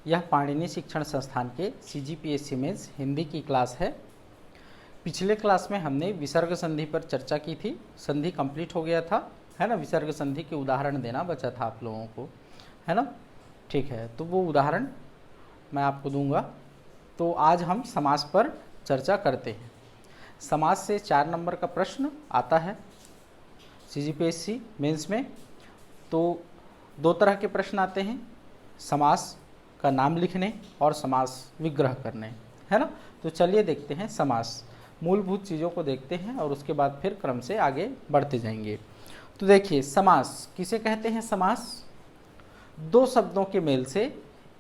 यह पाणिनि शिक्षण संस्थान के CGPSC मेंस हिंदी की क्लास है। पिछले क्लास में हमने विसर्ग संधि पर चर्चा की थी। संधि कंप्लीट हो गया था, है ना। विसर्ग संधि के उदाहरण देना बचा था आप लोगों को, है ना। ठीक है, तो वो उदाहरण मैं आपको दूंगा। तो आज हम समास पर चर्चा करते हैं। समास से 4 नंबर का प्रश्न आता है CGPSC मेंस में। तो 2 तरह के प्रश्न आते हैं, समास का नाम लिखने और समास विग्रह करने, है ना। तो चलिए देखते हैं समास, मूलभूत चीज़ों को देखते हैं और उसके बाद फिर क्रम से आगे बढ़ते जाएंगे। तो देखिए, समास किसे कहते हैं। समास 2 शब्दों के मेल से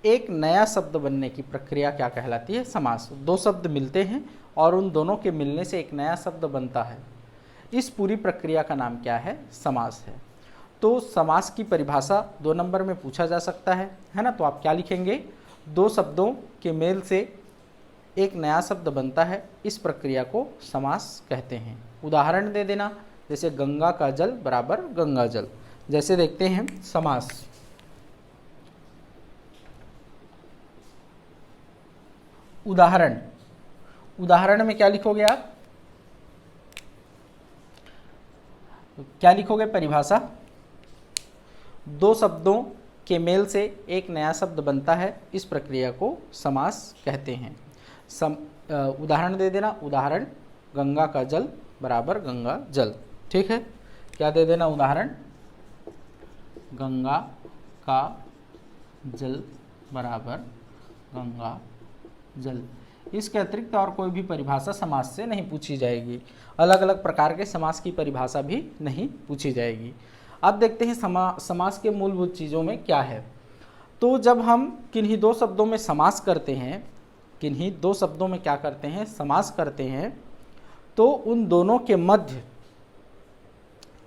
एक नया शब्द बनने की प्रक्रिया क्या कहलाती है। समास 2 शब्द मिलते हैं और उन दोनों के मिलने से एक नया शब्द बनता है। इस पूरी प्रक्रिया का नाम क्या है, समास है। तो समास की परिभाषा 2 नंबर में पूछा जा सकता है ना। तो आप क्या लिखेंगे, 2 शब्दों के मेल से एक नया शब्द बनता है, इस प्रक्रिया को समास कहते हैं। उदाहरण दे देना, जैसे गंगा का जल बराबर गंगा जल। जैसे देखते हैं समास, उदाहरण में क्या लिखोगे आप, क्या लिखोगे परिभाषा। 2 शब्दों के मेल से एक नया शब्द बनता है, इस प्रक्रिया को समास कहते हैं। उदाहरण दे देना, उदाहरण गंगा का जल बराबर गंगा जल। ठीक है, क्या दे देना उदाहरण, गंगा का जल बराबर गंगा जल। इसके अतिरिक्त और कोई भी परिभाषा समास से नहीं पूछी जाएगी। अलग अलग प्रकार के समास की परिभाषा भी नहीं पूछी जाएगी। अब देखते हैं समास के मूलभूत चीज़ों में क्या है। तो जब हम किन्हीं 2 शब्दों में समास करते हैं, किन्हीं 2 शब्दों में क्या करते हैं, समास करते हैं, तो उन दोनों के मध्य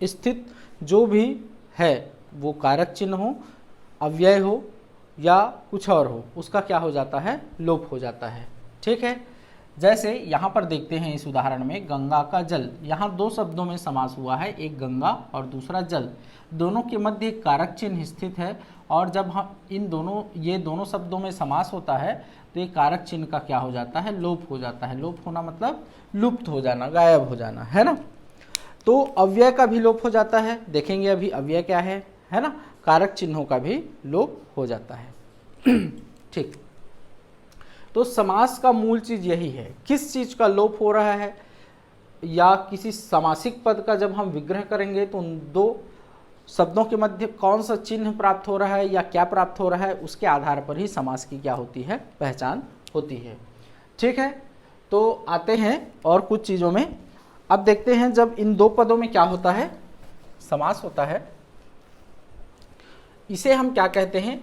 स्थित जो भी है वो कारक चिन्ह हो, अव्यय हो या कुछ और हो, उसका क्या हो जाता है, लोप हो जाता है। ठीक है, जैसे यहाँ पर देखते हैं इस उदाहरण में गंगा का जल। यहाँ 2 शब्दों में समास हुआ है, एक गंगा और दूसरा जल। दोनों के मध्य एक कारक चिन्ह स्थित है और जब हम ये दोनों शब्दों में समास होता है तो ये कारक चिन्ह का क्या हो जाता है, लोप हो जाता है। लोप होना मतलब लुप्त हो जाना, गायब हो जाना, है ना। तो अव्यय का भी लोप हो जाता है, देखेंगे अभी अव्यय क्या है ना। कारक चिन्हों का भी लोप हो जाता है। ठीक, तो समास का मूल चीज यही है, किस चीज का लोप हो रहा है या किसी समासिक पद का जब हम विग्रह करेंगे तो उन 2 शब्दों के मध्य कौन सा चिन्ह प्राप्त हो रहा है या क्या प्राप्त हो रहा है, उसके आधार पर ही समास की क्या होती है, पहचान होती है। ठीक है, तो आते हैं और कुछ चीज़ों में। अब देखते हैं जब इन 2 पदों में क्या होता है, समास होता है, इसे हम क्या कहते हैं,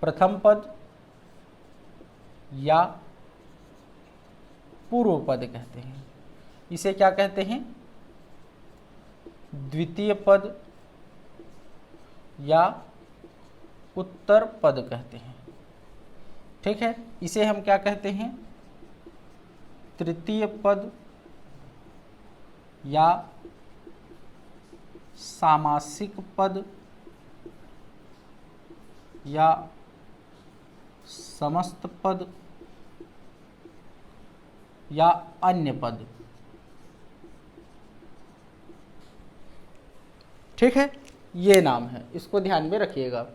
प्रथम पद या पूर्व पद कहते हैं। इसे क्या कहते हैं, द्वितीय पद या उत्तर पद कहते हैं। ठीक है, इसे हम क्या कहते हैं, तृतीय पद या सामासिक पद या समस्त पद या अन्य पद। ठीक है, ये नाम है, इसको ध्यान में रखिएगा।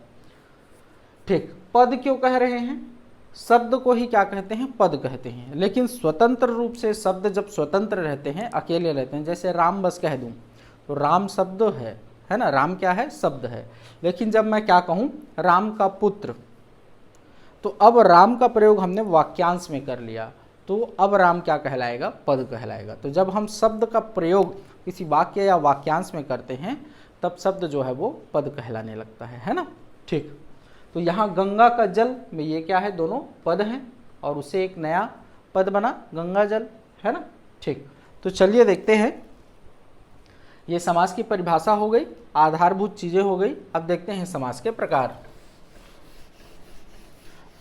ठीक, पद क्यों कह रहे हैं, शब्द को ही क्या कहते हैं, पद कहते हैं। लेकिन स्वतंत्र रूप से शब्द जब स्वतंत्र रहते हैं, अकेले रहते हैं, जैसे राम बस कह दूं तो राम शब्द है ना, राम क्या है, शब्द है। लेकिन जब मैं क्या कहूं, राम का पुत्र, तो अब राम का प्रयोग हमने वाक्यांश में कर लिया, तो अब राम क्या कहलाएगा, पद कहलाएगा। तो जब हम शब्द का प्रयोग किसी वाक्य या वाक्यांश में करते हैं तब शब्द जो है वो पद कहलाने लगता है ना। ठीक, तो यहाँ गंगा का जल में ये क्या है, दोनों पद हैं और उससे एक नया पद बना गंगा जल, है ना। ठीक, तो चलिए देखते हैं, ये समास की परिभाषा हो गई, आधारभूत चीजें हो गई। अब देखते हैं समास के प्रकार।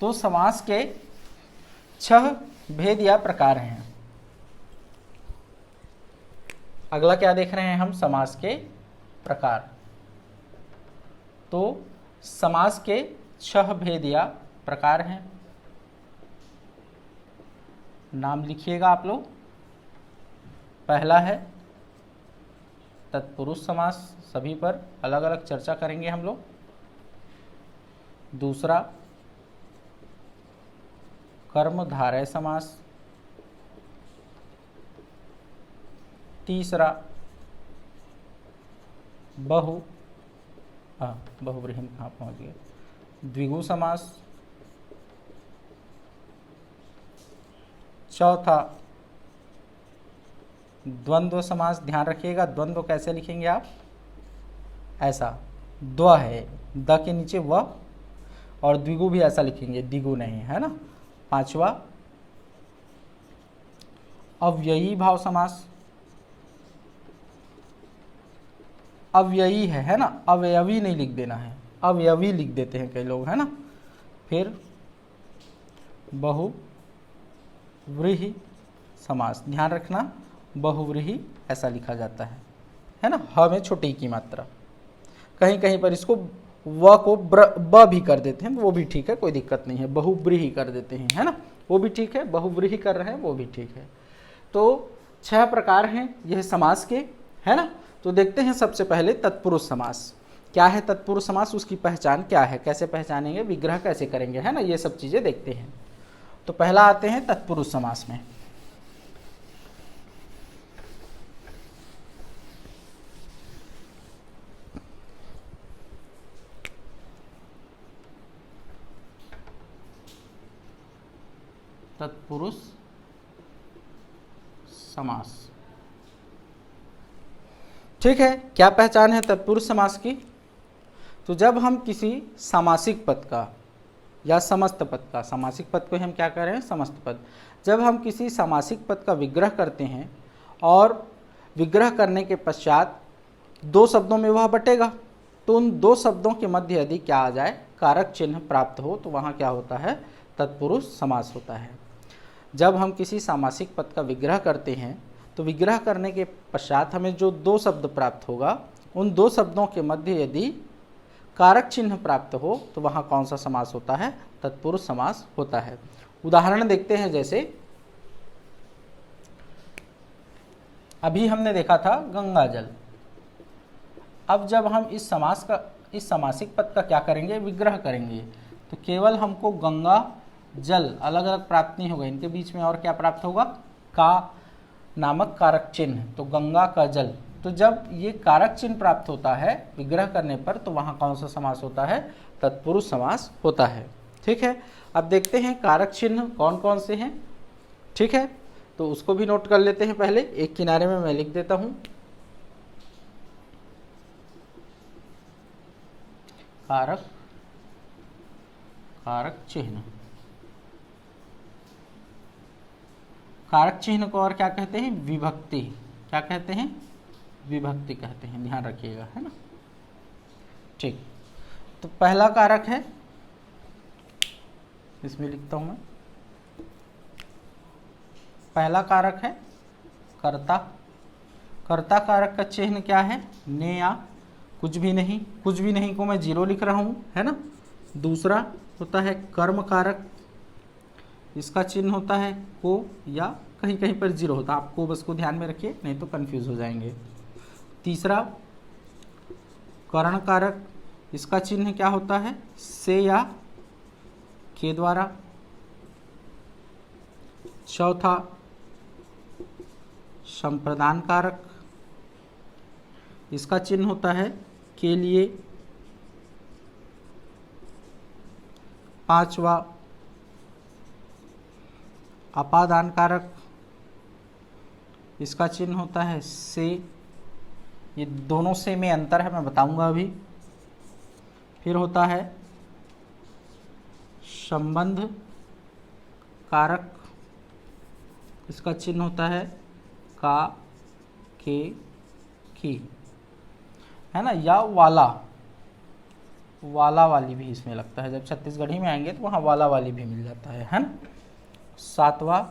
तो समास के 6 भेद या प्रकार हैं। अगला क्या देख रहे हैं हम, समास के प्रकार। तो समास के 6 भेद या प्रकार हैं। नाम लिखिएगा आप लोग। पहला है तत्पुरुष समास, सभी पर अलग अलग चर्चा करेंगे हम लोग। दूसरा कर्मधारय समास। तीसरा बहुव्रीहि कहाँ पहुँच गए, द्विगु समास। चौथा द्वंद्व समास। ध्यान रखिएगा, द्वंद्व कैसे लिखेंगे आप, ऐसा, द्व है, द के नीचे व, और द्विगु भी ऐसा लिखेंगे, द्विगु नहीं, है ना। पांचवा अव्ययी भाव समास। अव्ययी है ना, अवयवी नहीं लिख देना है, अवयवी लिख देते हैं कई लोग, है ना। फिर बहुव्रीहि समास। ध्यान रखना, बहुव्रीहि ऐसा लिखा जाता है ना, ह में छोटी की मात्रा। कहीं कहीं पर इसको व को ब भी कर देते हैं, वो भी ठीक है, कोई दिक्कत नहीं है। बहुव्रीहि कर देते हैं, है ना, वो भी ठीक है। बहुव्रीहि कर रहे हैं, वो भी ठीक है। तो 6 प्रकार हैं यह समास के, है ना। तो देखते हैं सबसे पहले तत्पुरुष समास। क्या है तत्पुरुष समास, उसकी पहचान क्या है, कैसे पहचानेंगे, विग्रह कैसे करेंगे, है ना, ये सब चीज़ें देखते हैं। तो पहला आते हैं तत्पुरुष समास में। तत्पुरुष समास, ठीक है। क्या पहचान है तत्पुरुष समास की, तो जब हम किसी सामासिक पद का या समस्त पद का, सामासिक पद को हम क्या कह रहे हैं, समस्त पद, जब हम किसी सामासिक पद का विग्रह करते हैं और विग्रह करने के पश्चात 2 शब्दों में वह बटेगा, तो उन 2 शब्दों के मध्य यदि क्या आ जाए, कारक चिन्ह प्राप्त हो, तो वहाँ क्या होता है, तत्पुरुष समास होता है। जब हम किसी सामासिक पद का विग्रह करते हैं तो विग्रह करने के पश्चात हमें जो 2 शब्द प्राप्त होगा, उन 2 शब्दों के मध्य यदि कारक चिन्ह प्राप्त हो, तो वहाँ कौन सा समास होता है, तत्पुरुष समास होता है। उदाहरण देखते हैं, जैसे अभी हमने देखा था गंगा जल। अब जब हम इस सामासिक पद का क्या करेंगे, विग्रह करेंगे, तो केवल हमको गंगा जल अलग अलग प्राप्त नहीं होगा, इनके बीच में और क्या प्राप्त होगा, का नामक कारक चिन्ह, तो गंगा का जल। तो जब ये कारक चिन्ह प्राप्त होता है विग्रह करने पर, तो वहाँ कौन सा समास होता है, तत्पुरुष समास होता है। ठीक है, अब देखते हैं कारक चिन्ह कौन कौन से हैं। ठीक है, तो उसको भी नोट कर लेते हैं। पहले एक किनारे में मैं लिख देता हूँ, कारक चिन्ह। कारक चिन्ह को और क्या कहते हैं, विभक्ति। क्या कहते हैं, विभक्ति कहते हैं, ध्यान रखिएगा, है ना। ठीक, तो पहला कारक है, इसमें लिखता हूं मैं, पहला कारक है कर्ता। कर्ता कारक का चिन्ह क्या है, ने या कुछ भी नहीं। कुछ भी नहीं को मैं 0 लिख रहा हूं, है ना। दूसरा होता है कर्म कारक, इसका चिन्ह होता है को, या कहीं कहीं पर 0 होता है, आपको बस को ध्यान में रखिए, नहीं तो कंफ्यूज हो जाएंगे। तीसरा करण कारक, इसका चिन्ह क्या होता है, से या के द्वारा। चौथा संप्रदान कारक, इसका चिन्ह होता है के लिए। पांचवा अपादान कारक, इसका चिन्ह होता है से। ये दोनों से में अंतर है, मैं बताऊंगा अभी। फिर होता है संबंध कारक, इसका चिन्ह होता है का, के, की, है ना, या वाला। वाला वाली भी इसमें लगता है, जब छत्तीसगढ़ी में आएंगे तो वहाँ वाला वाली भी मिल जाता है ना। सातवां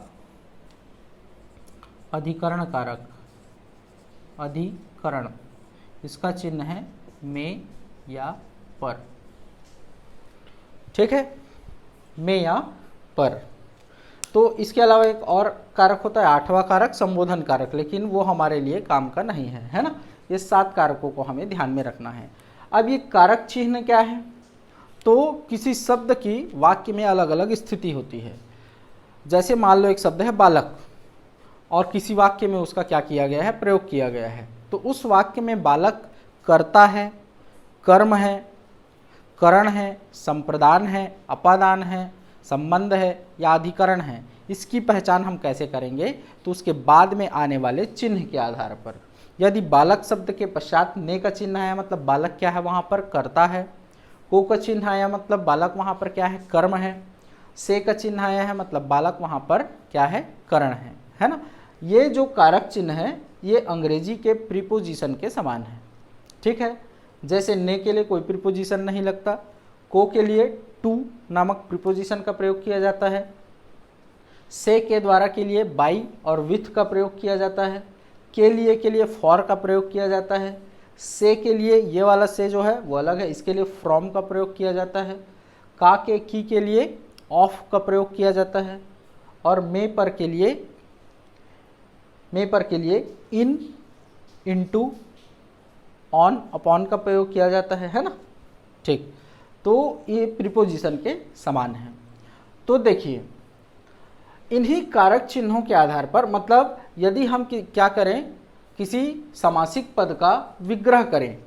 अधिकरण कारक, अधिकरण, इसका चिन्ह है में या पर। ठीक है, में या पर। तो इसके अलावा एक और कारक होता है 8वां कारक, संबोधन कारक, लेकिन वो हमारे लिए काम का नहीं है ना। ये 7 कारकों को हमें ध्यान में रखना है। अब ये कारक चिन्ह क्या है? तो किसी शब्द की वाक्य में अलग अलग स्थिति होती है। जैसे मान लो एक शब्द है बालक, और किसी वाक्य में उसका क्या किया गया है? प्रयोग किया गया है। तो उस वाक्य में बालक कर्ता है, कर्म है, करण है, संप्रदान है, अपादान है, संबंध है या अधिकरण है। इसकी पहचान हम कैसे करेंगे? तो उसके बाद में आने वाले चिन्ह के आधार पर। यदि बालक शब्द के पश्चात ने का चिन्ह आया, मतलब बालक क्या है वहाँ पर? कर्ता है। को का चिन्ह आया, मतलब बालक वहाँ पर क्या है? कर्म है। से का चिन्ह आया है, मतलब बालक वहाँ पर क्या है? करण है ना। ये जो कारक चिन्ह है ये अंग्रेजी के प्रीपोजिशन के समान है, ठीक है। जैसे ने के लिए कोई प्रीपोजिशन नहीं लगता, को के लिए टू नामक प्रीपोजिशन का प्रयोग किया जाता है, से के द्वारा के लिए बाई और विथ का प्रयोग किया जाता है, के लिए फॉर का प्रयोग किया जाता है, से के लिए ये वाला से जो है वो अलग है, इसके लिए फ्रॉम का प्रयोग किया जाता है, का के की के लिए ऑफ का प्रयोग किया जाता है, और मे पर के लिए इन, इनटू, ऑन, अपॉन का प्रयोग किया जाता है ना, ठीक। तो ये प्रीपोजिशन के समान है। तो देखिए इन्हीं कारक चिन्हों के आधार पर, मतलब यदि हम क्या करें, किसी समासिक पद का विग्रह करें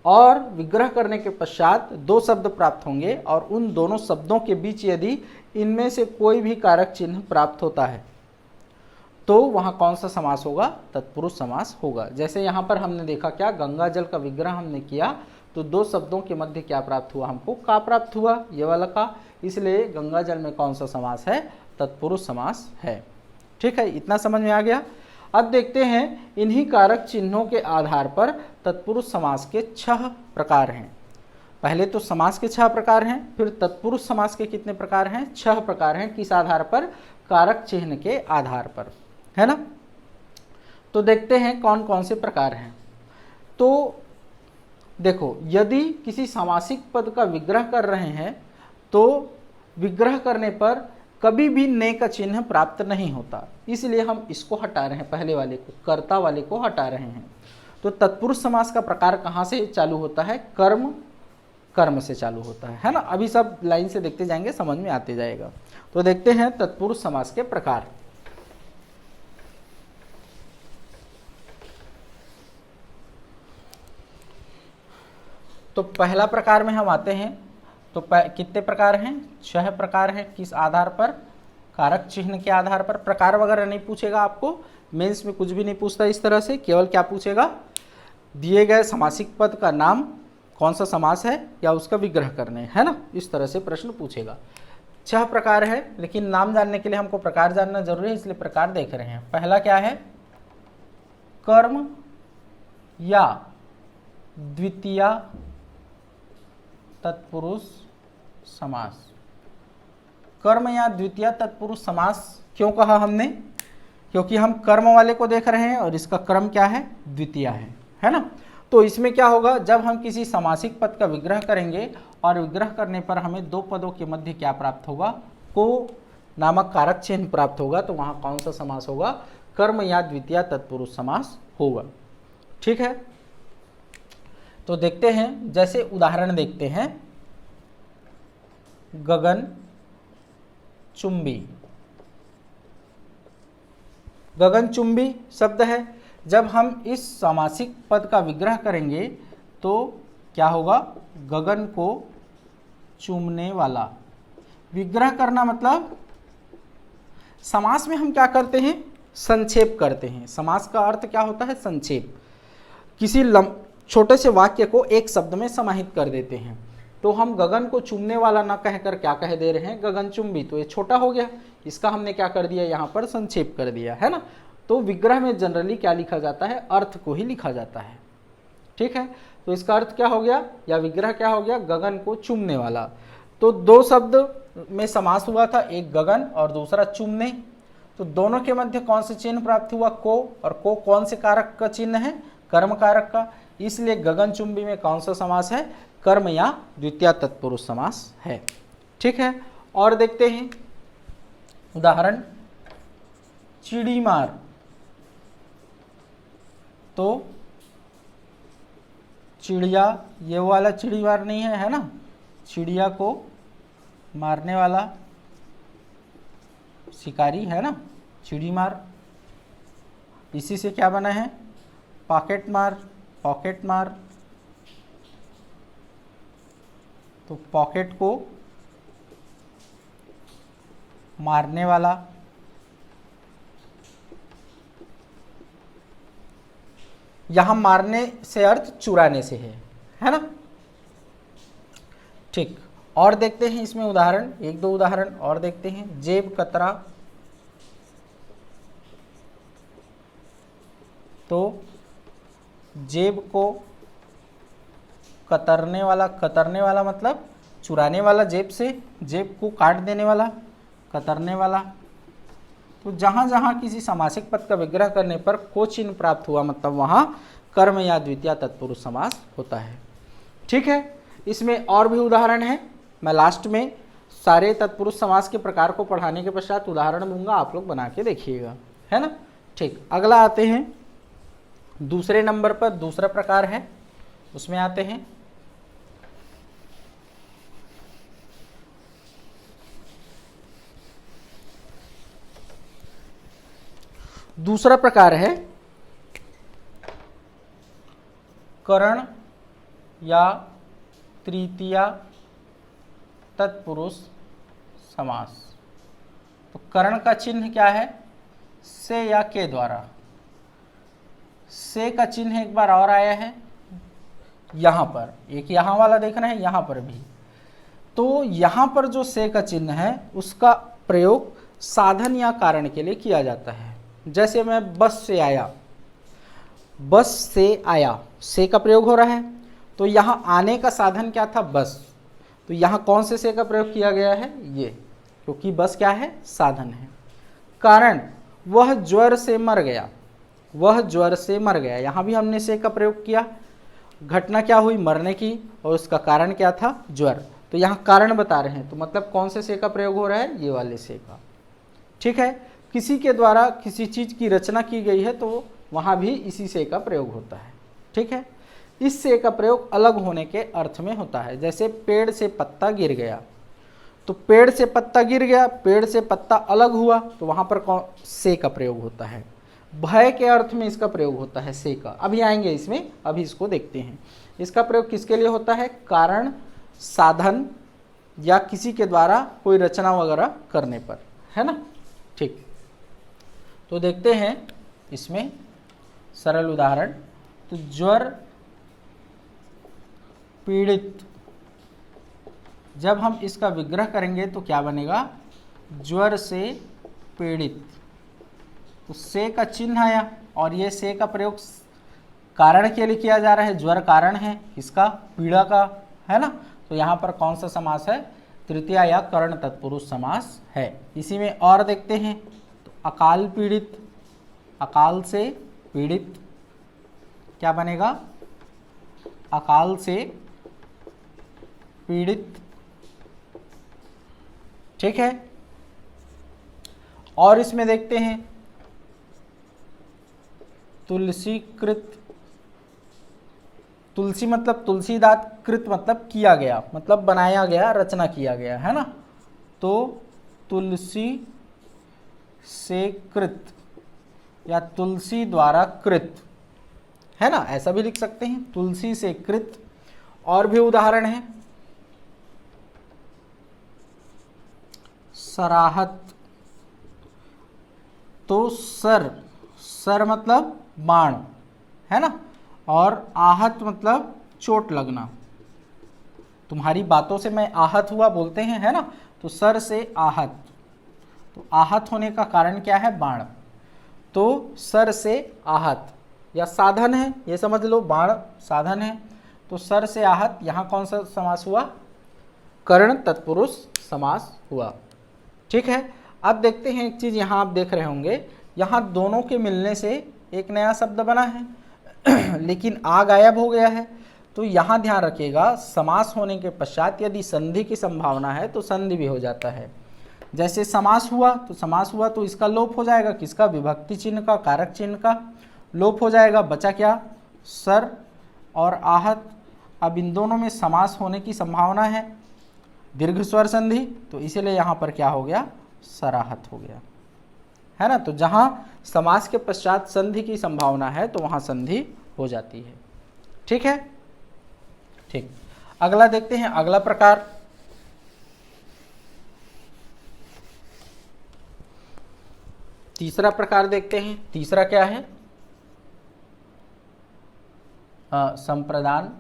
और विग्रह करने के पश्चात 2 शब्द प्राप्त होंगे और उन दोनों शब्दों के बीच यदि इनमें से कोई भी कारक चिन्ह प्राप्त होता है तो वहाँ कौन सा समास होगा? तत्पुरुष समास होगा। जैसे यहाँ पर हमने देखा क्या, गंगा जल का विग्रह हमने किया तो 2 शब्दों के मध्य क्या प्राप्त हुआ? हमको का प्राप्त हुआ, ये वाला का। इसलिए गंगा जल में कौन सा समास है? तत्पुरुष समास है, ठीक है। इतना समझ में आ गया। अब देखते हैं इन्हीं कारक चिन्हों के आधार पर तत्पुरुष समास के 6 प्रकार हैं। पहले तो समास के 6 प्रकार हैं, फिर तत्पुरुष समास के कितने प्रकार हैं? 6 प्रकार हैं। किस आधार पर? कारक चिन्ह के आधार पर, है ना। तो देखते हैं कौन कौन से प्रकार हैं। तो देखो, यदि किसी सामासिक पद का विग्रह कर रहे हैं तो विग्रह करने पर कभी भी ने का चिन्ह प्राप्त नहीं होता, इसलिए हम इसको हटा रहे हैं, पहले वाले को, कर्ता वाले को हटा रहे हैं। तो तत्पुरुष समास का प्रकार कहाँ से चालू होता है? कर्म से चालू होता है ना। अभी सब लाइन से देखते जाएंगे, समझ में आते जाएगा। तो देखते हैं तत्पुरुष समास के प्रकार। तो पहला प्रकार में हम आते हैं। तो कितने प्रकार हैं? 6 प्रकार हैं। किस आधार पर? कारक चिन्ह के आधार पर। प्रकार वगैरह नहीं पूछेगा आपको, मेंस में कुछ भी नहीं पूछता इस तरह से। केवल क्या पूछेगा? दिए गए समासिक पद का नाम, कौन सा समास है या उसका विग्रह करने, है ना। इस तरह से प्रश्न पूछेगा। 6 प्रकार है, लेकिन नाम जानने के लिए हमको प्रकार जानना जरूरी है, इसलिए प्रकार देख रहे हैं। पहला क्या है? कर्म या द्वितीया तत्पुरुष समास। कर्म या द्वितीय तत्पुरुष समास क्यों कहा हमने? क्योंकि हम कर्म वाले को देख रहे हैं और इसका क्रम क्या है? द्वितीय है ना। तो इसमें क्या होगा, जब हम किसी समासिक पद का विग्रह करेंगे और विग्रह करने पर हमें 2 पदों के मध्य क्या प्राप्त होगा? को नामक कारक चिन्ह प्राप्त होगा। तो वहाँ कौन सा समास होगा? कर्म या द्वितीय तत्पुरुष समास होगा, ठीक है। तो देखते हैं, जैसे उदाहरण देखते हैं। गगन चुंबी, गगनचुंबी शब्द है। जब हम इस सामासिक पद का विग्रह करेंगे तो क्या होगा? गगन को चूमने वाला। विग्रह करना मतलब समास में हम क्या करते हैं? संक्षेप करते हैं। समास का अर्थ क्या होता है? संक्षेप। किसी छोटे से वाक्य को एक शब्द में समाहित कर देते हैं। तो हम गगन को चूमने वाला ना कहकर क्या कह दे रहे हैं? गगनचुंबी। तो ये छोटा हो गया, इसका हमने क्या कर दिया? यहाँ पर संक्षेप कर दिया, है ना। तो विग्रह में जनरली क्या लिखा जाता है? अर्थ को ही लिखा जाता है, ठीक है। तो इसका अर्थ क्या हो गया या विग्रह क्या हो गया? गगन को चूमने वाला। तो 2 शब्द में समास हुआ था, एक गगन और दूसरा चूमने। तो दोनों के मध्य कौन से चिन्ह प्राप्त हुआ? को। और को कौन से कारक का चिन्ह है? कर्म कारक का। इसलिए गगनचुंबी में कौन सा समास है? कर्म या द्वितीय तत्पुरुष समास है। ठीक है, और देखते हैं उदाहरण, चिड़ी मार। तो चिड़िया, ये वाला चिड़ी मार नहीं है, है ना, चिड़िया को मारने वाला शिकारी है ना, चिड़ी मार। इसी से क्या बना है, पॉकेट मार, पॉकेट मार। तो पॉकेट को मारने वाला, यहां मारने से अर्थ चुराने से है ना। ठीक, और देखते हैं इसमें उदाहरण, एक दो उदाहरण और देखते हैं। जेब कतरा, तो जेब को कतरने वाला, कतरने वाला मतलब चुराने वाला, जेब से, जेब को काट देने वाला, कतरने वाला। तो जहाँ जहाँ किसी समासिक पद का विग्रह करने पर को चिन्ह प्राप्त हुआ, मतलब वहाँ कर्म या द्वितीय तत्पुरुष समास होता है। ठीक है, इसमें और भी उदाहरण है, मैं लास्ट में सारे तत्पुरुष समास के प्रकार को पढ़ाने के पश्चात उदाहरण दूंगा, आप लोग बना के देखिएगा, है ना। ठीक, अगला आते हैं दूसरे नंबर पर, दूसरा प्रकार है, उसमें आते हैं दूसरा प्रकार है करण या तृतीया तत्पुरुष समास। तो करण का चिन्ह क्या है, से या के द्वारा। से का चिन्ह एक बार और आया है यहाँ पर, एक यहाँ वाला देख रहे हैं, यहाँ पर भी। तो यहाँ पर जो से का चिन्ह है उसका प्रयोग साधन या कारण के लिए किया जाता है। जैसे मैं बस से आया, बस से आया, से का प्रयोग हो रहा है। तो यहाँ आने का साधन क्या था, बस। तो यहाँ कौन से का प्रयोग किया गया है, ये, क्योंकि बस क्या है, साधन है। कारण, वह ज्वर से मर गया, वह ज्वर से मर गया, यहाँ भी हमने से का प्रयोग किया। घटना क्या हुई, मरने की, और उसका कारण क्या था, ज्वर। तो यहाँ कारण बता रहे हैं, तो मतलब कौन से का प्रयोग हो रहा है, ये वाले से का। ठीक है, किसी के द्वारा किसी चीज की रचना की गई है तो वहां भी इसी से का प्रयोग होता है। ठीक है, इस से का प्रयोग अलग होने के अर्थ में होता है। जैसे पेड़ से पत्ता गिर गया, तो पेड़ से पत्ता गिर गया, पेड़ से पत्ता अलग हुआ, तो वहां पर कौन से का प्रयोग होता है। भय के अर्थ में इसका प्रयोग होता है से का, अभी आएंगे इसमें, अभी इसको देखते हैं। इसका प्रयोग किसके लिए होता है, कारण, साधन या किसी के द्वारा कोई रचना वगैरह करने पर, है ना। ठीक, तो देखते हैं इसमें सरल उदाहरण। तो ज्वर पीड़ित, जब हम इसका विग्रह करेंगे तो क्या बनेगा, ज्वर से पीड़ित। तो से का चिन्ह आया, और ये से का प्रयोग कारण के लिए किया जा रहा है, ज्वर कारण है इसका, पीड़ा का, है ना। तो यहाँ पर कौन सा समास है, तृतीया या करण तत्पुरुष समास है। इसी में और देखते हैं, तो अकाल पीड़ित, अकाल से पीड़ित, क्या बनेगा, अकाल से पीड़ित। ठीक है, और इसमें देखते हैं तुलसीकृत, तुलसी मतलब तुलसीदास, कृत मतलब किया गया, मतलब बनाया गया, रचना किया गया, है ना। तो तुलसी से कृत या तुलसी द्वारा कृत, है ना, ऐसा भी लिख सकते हैं, तुलसी से कृत। और भी उदाहरण है, सराहत। तो सर, सर मतलब बाण, है ना, और आहत मतलब चोट लगना। तुम्हारी बातों से मैं आहत हुआ बोलते हैं, है ना। तो सर से आहत, तो आहत होने का कारण क्या है, बाण। तो सर से आहत, या साधन है, ये समझ लो, बाण साधन है। तो सर से आहत, यहाँ कौन सा समास हुआ, कर्ण तत्पुरुष समास हुआ। ठीक है, अब देखते हैं एक चीज, यहाँ आप देख रहे होंगे, यहाँ दोनों के मिलने से एक नया शब्द बना है लेकिन आ गायब हो गया है। तो यहाँ ध्यान रखिएगा, समास होने के पश्चात यदि संधि की संभावना है तो संधि भी हो जाता है। जैसे समास हुआ तो इसका लोप हो जाएगा, किसका? विभक्ति चिन्ह का, कारक चिन्ह का लोप हो जाएगा। बचा क्या? सर और आहत। अब इन दोनों में समास होने की संभावना है, दीर्घ स्वर संधि, तो इसीलिए यहाँ पर क्या हो गया? सराहत हो गया, है ना। तो जहाँ समास के पश्चात संधि की संभावना है तो वहाँ संधि हो जाती है। ठीक है, ठीक। अगला देखते हैं, अगला प्रकार तीसरा प्रकार देखते हैं। तीसरा क्या है? संप्रदान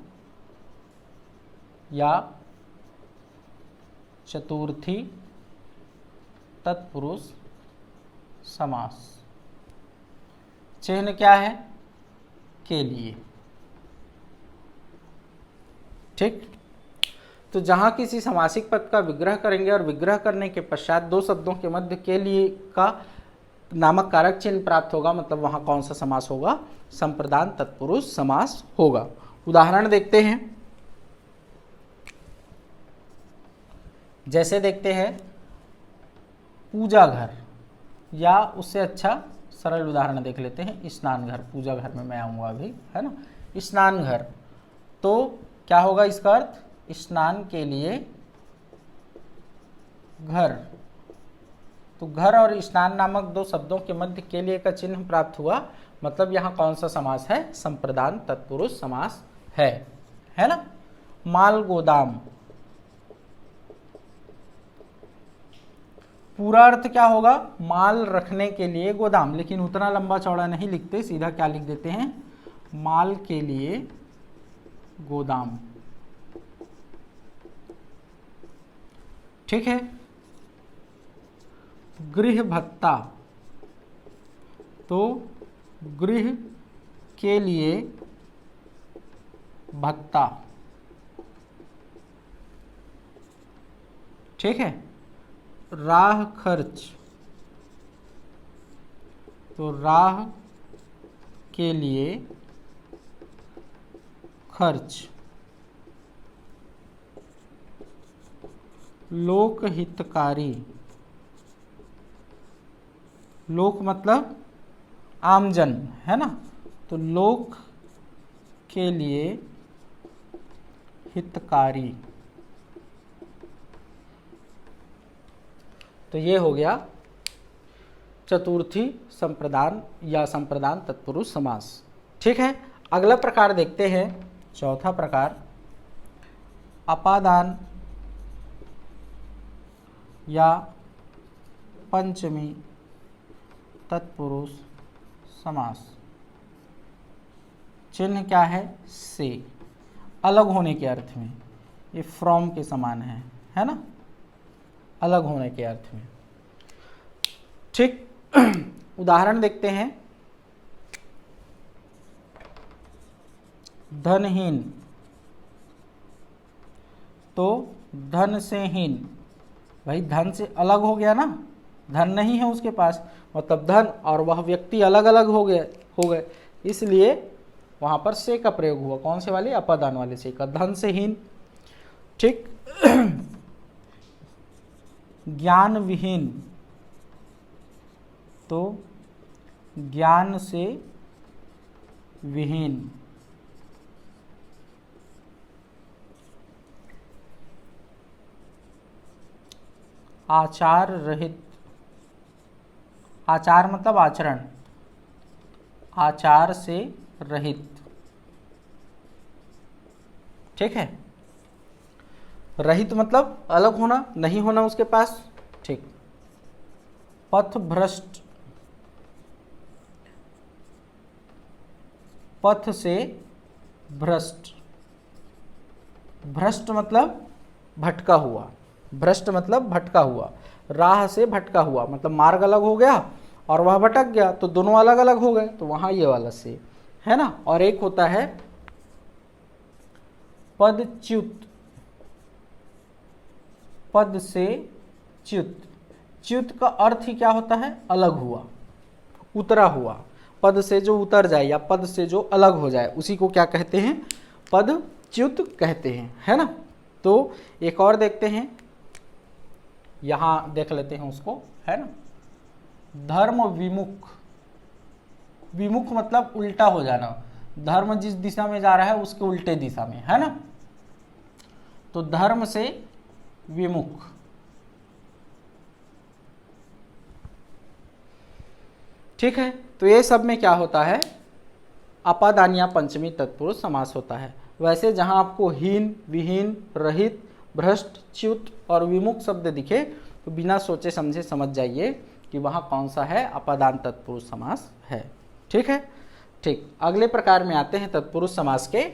या चतुर्थी तत्पुरुष समास। चिन्ह क्या है? के लिए। ठीक। तो जहां किसी समासिक पद का विग्रह करेंगे और विग्रह करने के पश्चात दो शब्दों के मध्य के लिए का नामक कारक चिन्ह प्राप्त होगा, मतलब वहां कौन सा समास होगा? संप्रदान तत्पुरुष समास होगा। उदाहरण देखते हैं। जैसे देखते हैं पूजा घर, या उससे अच्छा सरल उदाहरण देख लेते हैं स्नान घर। पूजा घर में मैं आऊँगा अभी, है ना। स्नान घर, तो क्या होगा इसका अर्थ? स्नान के लिए घर। तो घर और स्नान नामक दो शब्दों के मध्य के लिए का चिन्ह प्राप्त हुआ, मतलब यहाँ कौन सा समास है? संप्रदान तत्पुरुष समास है ना। माल गोदाम, पूरा अर्थ क्या होगा? माल रखने के लिए गोदाम, लेकिन उतना लंबा चौड़ा नहीं लिखते, सीधा क्या लिख देते हैं? माल के लिए गोदाम। ठीक है। गृह भत्ता, तो गृह के लिए भत्ता। ठीक है। राह खर्च, तो राह के लिए खर्च। लोक हितकारी, लोक मतलब आमजन, है ना। तो लोक के लिए हितकारी। तो ये हो गया चतुर्थी संप्रदान या संप्रदान तत्पुरुष समास। ठीक है। अगला प्रकार देखते हैं, चौथा प्रकार अपादान या पंचमी तत्पुरुष समास। चिन्ह क्या है? से, अलग होने के अर्थ में। ये फ्रॉम के समान है ना, अलग होने के अर्थ में। ठीक। उदाहरण देखते हैं। धनहीन, तो धन से हीन, भाई धन से अलग हो गया ना, धन नहीं है उसके पास, मतलब धन और वह व्यक्ति अलग अलग हो गए, इसलिए वहां पर से का प्रयोग हुआ। कौन से वाले? अपादान वाले से का, धन से हीन। ठीक। ज्ञान विहीन, तो ज्ञान से विहीन। आचार रहित, आचार मतलब आचरण, आचार से रहित। ठीक है। रहित मतलब अलग होना, नहीं होना उसके पास। ठीक। पथ भ्रष्ट, पथ से भ्रष्ट। भ्रष्ट मतलब भटका हुआ, भ्रष्ट मतलब भटका हुआ, राह से भटका हुआ, मतलब मार्ग अलग हो गया और वह भटक गया, तो दोनों अलग अलग हो गए, तो वहां ये वाला से, है ना। और एक होता है पदच्युत, पद से च्युत। च्युत का अर्थ ही क्या होता है? अलग हुआ, उतरा हुआ। पद से जो उतर जाए या पद से जो अलग हो जाए, उसी को क्या कहते हैं? पदच्युत च्युत कहते हैं, है ना। तो एक और देखते हैं, यहां देख लेते हैं उसको, है ना। धर्म विमुख, विमुख मतलब उल्टा हो जाना, धर्म जिस दिशा में जा रहा है उसके उल्टे दिशा में, है ना। तो धर्म से विमुख, ठीक है। तो ये सब में क्या होता है, अपादान या पंचमी तत्पुरुष समास होता है। वैसे जहां आपको हीन, विहीन, रहित, भ्रष्ट, च्युत और विमुख शब्द दिखे तो बिना सोचे समझे समझ जाइए कि वहां कौन सा है, अपादान तत्पुरुष समास है, ठीक है। ठीक, अगले प्रकार में आते हैं तत्पुरुष समास के।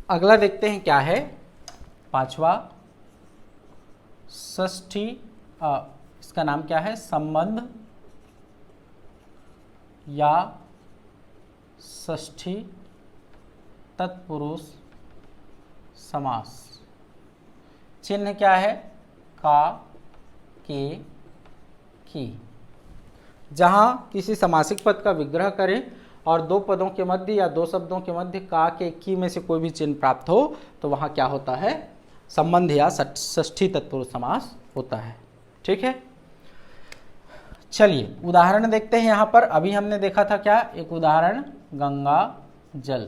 अगला देखते हैं क्या है, पांचवा, षष्ठी, इसका नाम क्या है, संबंध या षष्ठी तत्पुरुष समास। चिन्ह क्या है, का, के, की। जहां किसी समासिक पद का विग्रह करें और दो पदों के मध्य या दो शब्दों के मध्य का, के, की में से कोई भी चिन्ह प्राप्त हो तो वहां क्या होता है, संबंध या षष्ठी तत्पुरुष समास होता है, ठीक है। चलिए उदाहरण देखते हैं। यहां पर अभी हमने देखा था क्या, एक उदाहरण गंगा जल,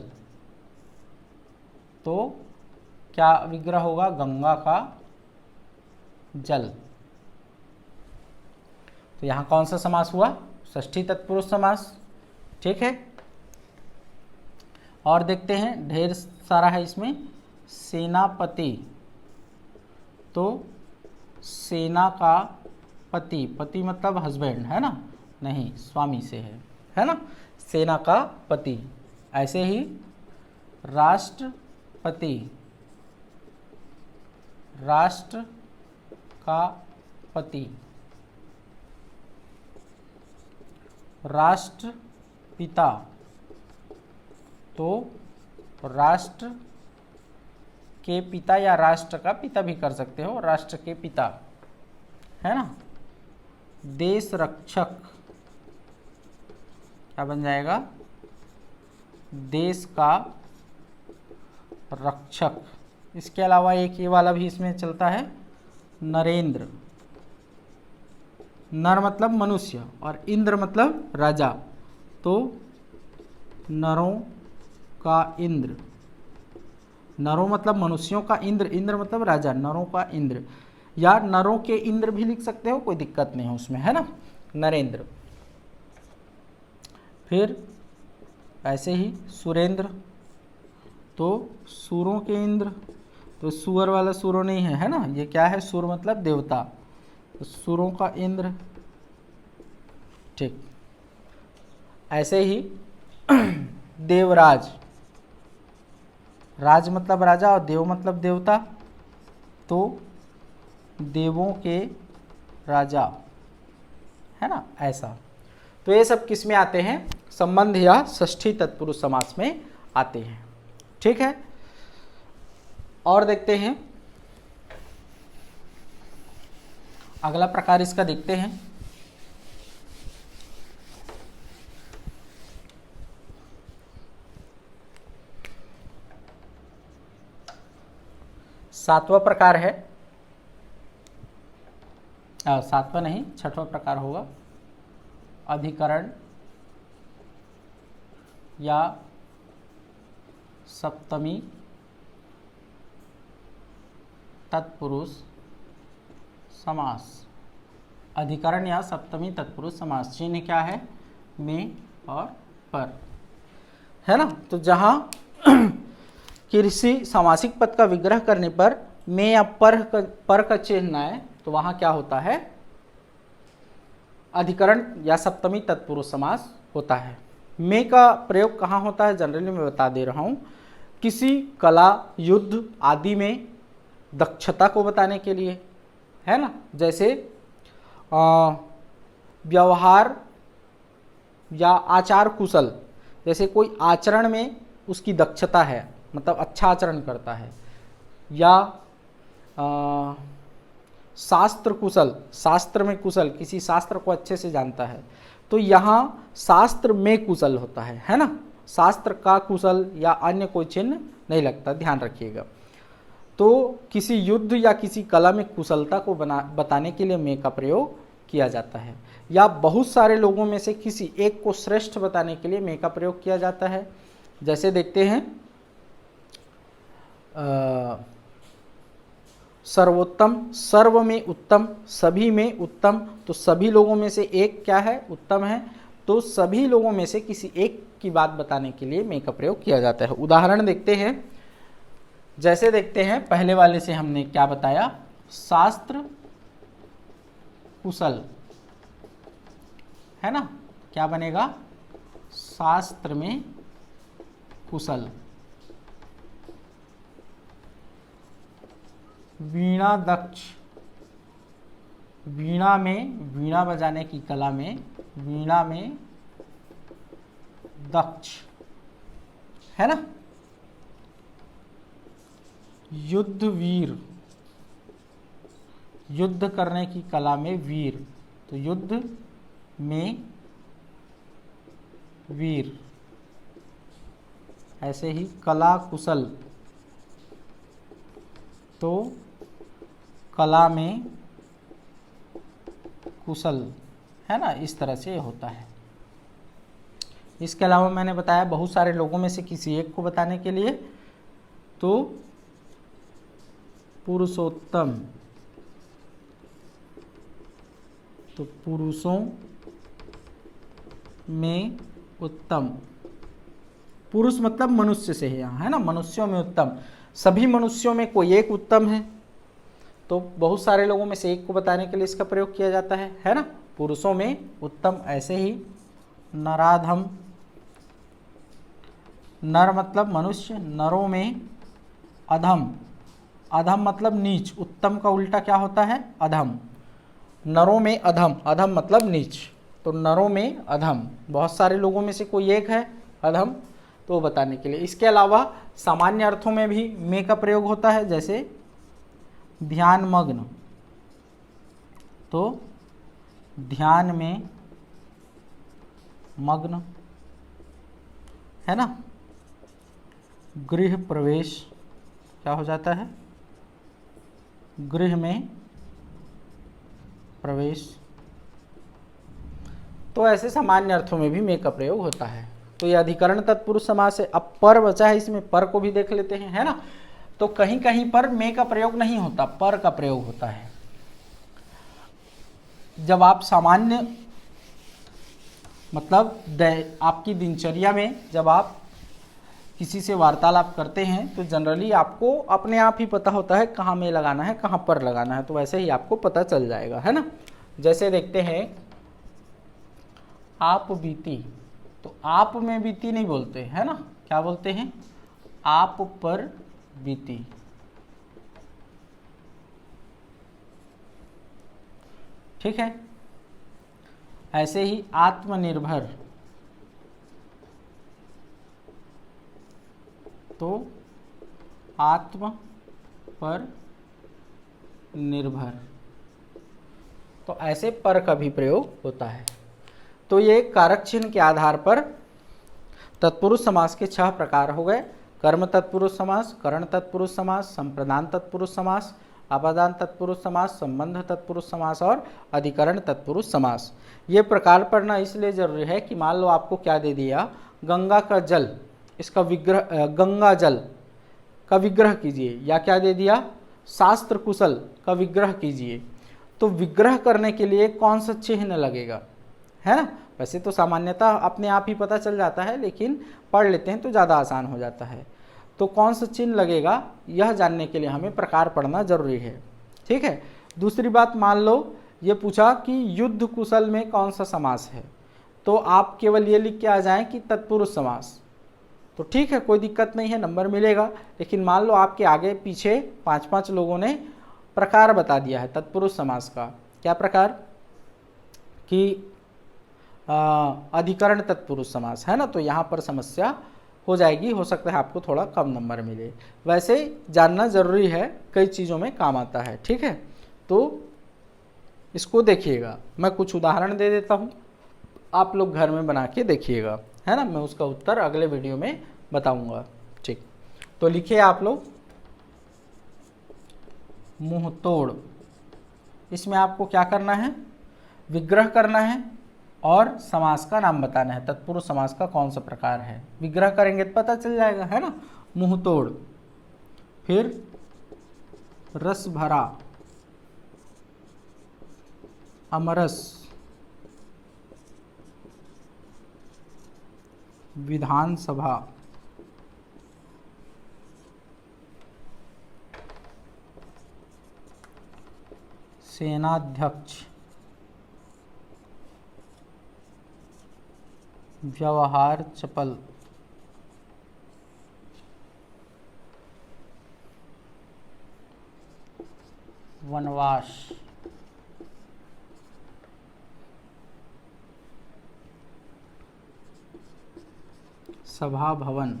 तो क्या विग्रह होगा, गंगा का जल। तो यहां कौन सा समास हुआ, षष्ठी तत्पुरुष समास, ठीक है। और देखते हैं, ढेर सारा है इसमें, सेनापति, तो सेना का पति, पति मतलब हस्बैंड, है ना, नहीं स्वामी से है ना, सेना का पति। ऐसे ही राष्ट्रपति, राष्ट्र का पति, राष्ट्रपिता, तो राष्ट्र के पिता या राष्ट्र का पिता भी कर सकते हो, राष्ट्र के पिता, है ना। देश रक्षक, क्या बन जाएगा, देश का रक्षक। इसके अलावा एक ये वाला भी इसमें चलता है, नरेंद्र, नर मतलब मनुष्य और इंद्र मतलब राजा, तो नरों का इंद्र, नरों मतलब मनुष्यों का, इंद्र, इंद्र मतलब राजा, नरों का इंद्र, या नरों के इंद्र भी लिख सकते हो, कोई दिक्कत नहीं है उसमें, है ना, नरेंद्र। फिर ऐसे ही सुरेंद्र, तो सूरों के इंद्र, तो सुअर वाला सूरों नहीं है ना, ये क्या है, सुर मतलब देवता, तो सूरों का इंद्र, ठीक। ऐसे ही देवराज, राज मतलब राजा और देव मतलब देवता, तो देवों के राजा, है ना, ऐसा। तो ये सब किस में आते हैं, संबंध या षष्ठी तत्पुरुष समास में आते हैं, ठीक है। और देखते हैं, अगला प्रकार इसका देखते हैं, सातवां प्रकार है, सातवां नहीं छठवां प्रकार होगा, अधिकरण या सप्तमी तत्पुरुष समास। अधिकरण या सप्तमी तत्पुरुष समास, चिन्ह क्या है, में और पर, है ना। तो जहां किसी सामासिक पद का विग्रह करने पर में या पर का चिन्ह आए तो वहां क्या होता है, अधिकरण या सप्तमी तत्पुरुष समास होता है। में का प्रयोग कहाँ होता है, जनरली मैं बता दे रहा हूँ, किसी कला, युद्ध आदि में दक्षता को बताने के लिए, है ना। जैसे व्यवहार या आचार कुशल, जैसे कोई आचरण में उसकी दक्षता है, मतलब अच्छा आचरण करता है, या शास्त्र कुशल, शास्त्र में कुशल, किसी शास्त्र को अच्छे से जानता है, तो यहाँ शास्त्र में कुशल होता है ना, शास्त्र का कुशल या अन्य कोई चिन्ह नहीं लगता, ध्यान रखिएगा। तो किसी युद्ध या किसी कला में कुशलता को बताने के लिए में का प्रयोग किया जाता है, या बहुत सारे लोगों में से किसी एक को श्रेष्ठ बताने के लिए में का प्रयोग किया जाता है। जैसे देखते हैं सर्वोत्तम, सर्व में उत्तम, सभी में उत्तम, तो सभी लोगों में से एक क्या है, उत्तम है, तो सभी लोगों में से किसी एक की बात बताने के लिए में का प्रयोग किया जाता है। उदाहरण देखते हैं, जैसे देखते हैं पहले वाले से हमने क्या बताया, शास्त्र कुशल, है ना, क्या बनेगा, शास्त्र में कुशल। वीणा दक्ष, वीणा में, वीणा बजाने की कला में, वीणा में दक्ष, है ना। युद्ध वीर, युद्ध करने की कला में वीर, तो युद्ध में वीर। ऐसे ही कला कुशल, तो कला में कुशल, है ना, इस तरह से होता है। इसके अलावा मैंने बताया बहुत सारे लोगों में से किसी एक को बताने के लिए, तो पुरुषोत्तम, तो पुरुषों में उत्तम, पुरुष मतलब मनुष्य से है यहाँ, है ना, मनुष्यों में उत्तम, सभी मनुष्यों में कोई एक उत्तम है, तो बहुत सारे लोगों में से एक को बताने के लिए इसका प्रयोग किया जाता है ना, पुरुषों में उत्तम। ऐसे ही नराधम, नर मतलब मनुष्य, नरों में अधम, अधम मतलब नीच, उत्तम का उल्टा क्या होता है, अधम, नरों में अधम, अधम मतलब नीच, तो नरों में अधम, बहुत सारे लोगों में से कोई एक है अधम, तो बताने के लिए। इसके अलावा सामान्य अर्थों में भी में का प्रयोग होता है, जैसे ध्यान मग्न, तो ध्यान में मग्न, है ना। गृह प्रवेश क्या हो जाता है, गृह में प्रवेश, तो ऐसे सामान्य अर्थों में भी में का प्रयोग होता है। तो ये अधिकरण तत्पुरुष समास है। अब पर बचा है, इसमें पर को भी देख लेते हैं, है ना। तो कहीं कहीं पर में का प्रयोग नहीं होता, पर का प्रयोग होता है। जब आप सामान्य मतलब आपकी दिनचर्या में जब आप किसी से वार्तालाप करते हैं तो जनरली आपको अपने आप ही पता होता है कहाँ में लगाना है, कहाँ पर लगाना है, तो वैसे ही आपको पता चल जाएगा, है ना। जैसे देखते हैं आप बीती, तो आप में बीती नहीं बोलते, है ना, क्या बोलते हैं, आप पर बीती। ठीक है। ऐसे ही आत्मनिर्भर, तो आत्म पर निर्भर, तो ऐसे पर का भी प्रयोग होता है। तो ये कारक चिन्ह के आधार पर तत्पुरुष समास के 6 प्रकार हो गए। कर्म तत्पुरुष समास, करण तत्पुरुष समास, संप्रदान तत्पुरुष समास, अपादान तत्पुरुष समास, संबंध तत्पुरुष समास और अधिकरण तत्पुरुष समास। ये प्रकार पढ़ना इसलिए जरूरी है कि मान लो आपको क्या दे दिया, गंगा का जल, इसका विग्रह, गंगा जल का विग्रह कीजिए, या क्या दे दिया, शास्त्र कुशल का विग्रह कीजिए, तो विग्रह करने के लिए कौन सा चिन्ह लगेगा, है ना। वैसे तो सामान्यतः अपने आप ही पता चल जाता है, लेकिन पढ़ लेते हैं तो ज़्यादा आसान हो जाता है। तो कौन सा चिन्ह लगेगा यह जानने के लिए हमें प्रकार पढ़ना जरूरी है। ठीक है। दूसरी बात, मान लो ये पूछा कि युद्ध कुशल में कौन सा समास है, तो आप केवल ये लिख के आ जाएं कि तत्पुरुष समास, तो ठीक है, कोई दिक्कत नहीं है, नंबर मिलेगा। लेकिन मान लो आपके आगे पीछे 5-5 लोगों ने प्रकार बता दिया है तत्पुरुष समास का। क्या प्रकार, कि अधिकरण तत्पुरुष समास, है ना। तो यहाँ पर समस्या हो जाएगी, हो सकता है आपको थोड़ा कम नंबर मिले। वैसे जानना ज़रूरी है, कई चीज़ों में काम आता है, ठीक है। तो इसको देखिएगा, मैं कुछ उदाहरण दे देता हूँ, आप लोग घर में बना के देखिएगा, है ना। मैं उसका उत्तर अगले वीडियो में बताऊँगा, ठीक। तो लिखिए आप लोग मुंह तोड़। इसमें आपको क्या करना है, विग्रह करना है और समास का नाम बताना है, तत्पुरुष समास का कौन सा प्रकार है। विग्रह करेंगे तो पता चल जाएगा, है ना। मुंह तोड़, फिर रस भरा, अमरस, विधानसभा, सेनाध्यक्ष, व्यवहार चपल, वनवास, सभा भवन,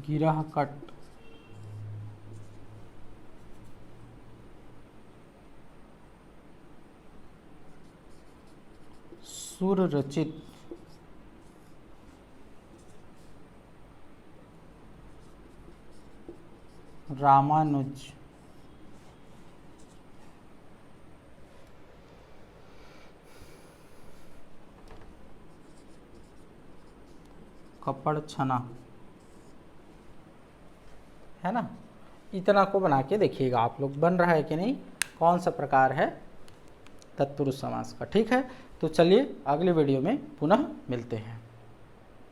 गिरहकट, सुर रचित, रामानुज, कपड़ छना, है ना। इतना को बना के देखिएगा आप लोग, बन रहा है कि नहीं, कौन सा प्रकार है तत्पुरुष समास का, ठीक है। तो चलिए अगले वीडियो में पुनः मिलते हैं।